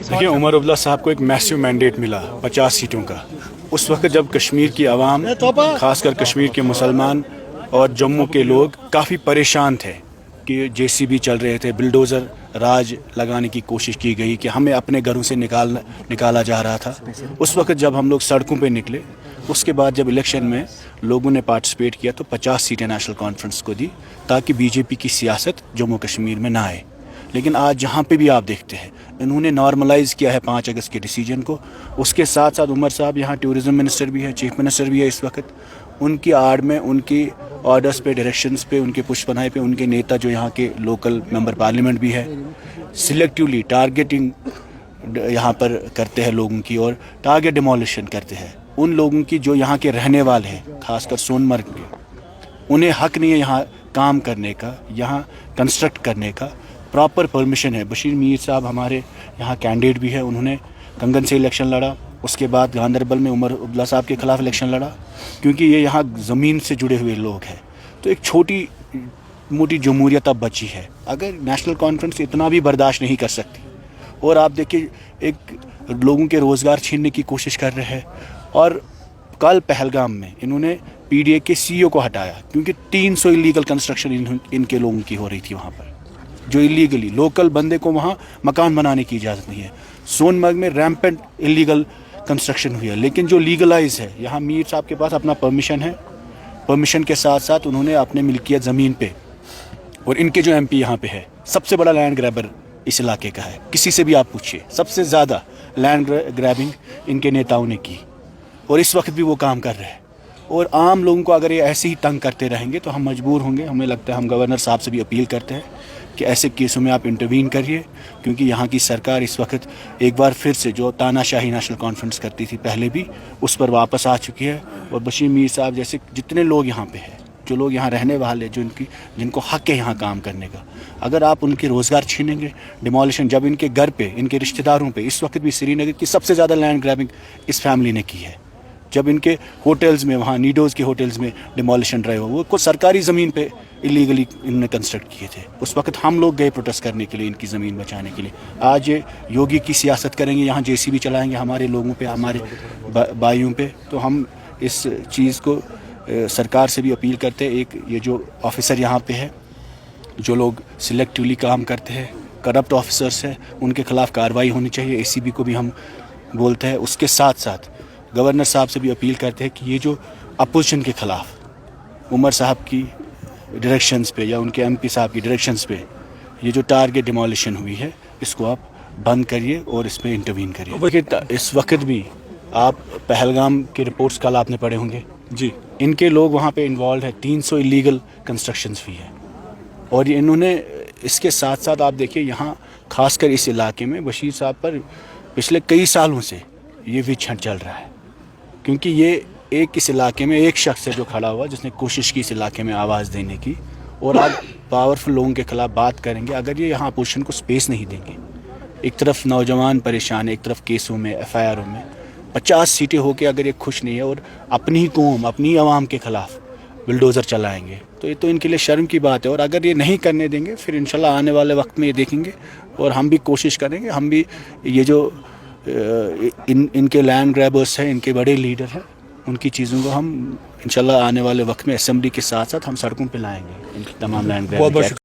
देखिए, उमर अब्दुल्ला साहब को एक मैसिव मैंडेट मिला 50 सीटों का। उस वक्त जब कश्मीर की आवाम, खासकर कश्मीर के मुसलमान और जम्मू के लोग काफ़ी परेशान थे कि जेसीबी चल रहे थे, बिल्डोज़र राज लगाने की कोशिश की गई कि हमें अपने घरों से निकाला जा रहा था। उस वक्त जब हम लोग सड़कों पे निकले, उसके बाद जब इलेक्शन में लोगों ने पार्टिसिपेट किया तो 50 सीटें नेशनल कॉन्फ्रेंस को दी ताकि बीजेपी की सियासत जम्मू कश्मीर में ना आए। लेकिन आज जहाँ पे भी आप देखते हैं, इन्होंने नॉर्मलाइज़ किया है 5 अगस्त के डिसीजन को। उसके साथ साथ उमर साहब यहाँ टूरिज़म मिनिस्टर भी है, चीफ मिनिस्टर भी है इस वक्त। उनकी आड़ में, उनकी ऑर्डर्स पे, डायरेक्शंस पे, उनके पुष्पनाहे पे उनके नेता जो यहाँ के लोकल मेंबर पार्लियामेंट भी है, सिलेक्टिवली टारगेटिंग यहाँ पर करते हैं लोगों की और टारगेट डिमोलिशन करते हैं उन लोगों की जो यहाँ के रहने वाले हैं, खासकर सोनमर्ग के। उन्हें हक नहीं है यहाँ काम करने का, यहाँ कंस्ट्रक्ट करने का। प्रॉपर परमिशन है। बशीर मीर साहब हमारे यहाँ कैंडिडेट भी है, उन्होंने कंगन से इलेक्शन लड़ा। उसके बाद गांधरबल में उमर अब्दुल्ला साहब के खिलाफ इलेक्शन लड़ा, क्योंकि ये यहाँ ज़मीन से जुड़े हुए लोग हैं। तो एक छोटी मोटी जमहूरियत अब बची है। अगर नेशनल कॉन्फ्रेंस इतना भी बर्दाश्त नहीं कर सकती, और आप देखिए एक लोगों के रोज़गार छीनने की कोशिश कर रहे हैं। और कल पहलगाम में इन्होंने पीडीए के सीईओ को हटाया, क्योंकि 300 इलीगल कंस्ट्रक्शन इनके लोगों की हो रही थी वहाँ पर, जो इलीगली लोकल बंदे को वहाँ मकान बनाने की इजाज़त नहीं है। सोनमर्ग में रैम्पेंट इलीगल कंस्ट्रक्शन हुई है, लेकिन जो लीगलाइज है, यहाँ मीर साहब के पास अपना परमिशन है। परमिशन के साथ साथ उन्होंने अपने मिल्कियत ज़मीन पे, और इनके जो एमपी यहाँ पे है, सबसे बड़ा लैंड ग्रैबर इस इलाके का है। किसी से भी आप पूछिए, सबसे ज़्यादा लैंड ग्रैबिंग इनके नेताओं ने की, और इस वक्त भी वो काम कर रहे हैं। और आम लोगों को अगर ये ऐसे ही तंग करते रहेंगे तो हम मजबूर होंगे। हमें लगता है, हम गवर्नर साहब से भी अपील करते हैं कि ऐसे केसों में आप इंटरवीन करिए, क्योंकि यहाँ की सरकार इस वक्त एक बार फिर से जो तानाशाही नेशनल कॉन्फ्रेंस करती थी पहले भी, उस पर वापस आ चुकी है। और बशीर मीर साहब जैसे जितने लोग यहाँ पे हैं, जो लोग यहाँ रहने वाले, जिनको हक है यहाँ काम करने का, अगर आप उनके रोज़गार छीनेंगे, डिमोलिशन, जब इनके घर पे, इनके रिश्तेदारों पे, इस वक्त भी श्रीनगर की सबसे ज़्यादा लैंड ग्रैबिंग इस फैमिली ने की है। जब इनके होटल्स में, वहाँ नीडोज़ के होटल्स में डिमोलिशन रहे हो, वो कुछ सरकारी ज़मीन पे इलीगली इन्होंने कंस्ट्रक्ट किए थे। उस वक्त हम लोग गए प्रोटेस्ट करने के लिए, इनकी ज़मीन बचाने के लिए। आज ये योगी की सियासत करेंगे, यहाँ जेसीबी चलाएंगे हमारे लोगों पे, हमारे भाइयों पे। तो हम इस चीज़ को सरकार से भी अपील करते हैं। एक ये जो ऑफिसर यहाँ पे है, जो लोग सिलेक्टिवली काम करते हैं, करप्ट ऑफिसर्स हैं, उनके खिलाफ कार्रवाई होनी चाहिए। एसीबी को भी हम बोलते हैं। उसके साथ साथ गवर्नर साहब से भी अपील करते हैं कि ये जो अपोजिशन के खिलाफ उमर साहब की डायरेक्शंस पे या उनके एमपी साहब की डायरेक्शंस पे ये जो टारगेट डिमोलिशन हुई है, इसको आप बंद करिए और इस पर इंटरवीन करिए। इस वक्त भी आप पहलगाम की रिपोर्ट्स कल आपने पढ़े होंगे जी, इनके लोग वहाँ पे इन्वॉल्व है। 300 इलीगल कंस्ट्रक्शंस हुई है। और ये इन्होंने, इसके साथ साथ आप देखिए, यहाँ खासकर इस इलाके में बशीर साहब पर पिछले कई सालों से ये विच हंट चल रहा है, क्योंकि ये एक इस इलाके में एक शख्स है जो खड़ा हुआ, जिसने कोशिश की इस इलाके में आवाज़ देने की। और आप पावरफुल लोगों के खिलाफ बात करेंगे, अगर ये यहाँ अपोजिशन को स्पेस नहीं देंगे। एक तरफ नौजवान परेशान है, एक तरफ केसों में, एफआईआरों में 50 सीटें होके अगर ये खुश नहीं है और अपनी ही कौम, अपनी आवाम के खिलाफ बिल्डोज़र चलाएंगे, तो ये तो इनके लिए शर्म की बात है। और अगर ये नहीं करने देंगे, फिर इंशाल्लाह आने वाले वक्त में ये देखेंगे। और हम भी कोशिश करेंगे, हम भी ये जो इनके लैंड ग्रैबर्स हैं, इनके बड़े लीडर हैं, उनकी चीज़ों को हम इंशाल्लाह आने वाले वक्त में असेंबली के साथ साथ हम सड़कों पे लाएंगे, इनकी तमाम लैंड ग्रैबर्स।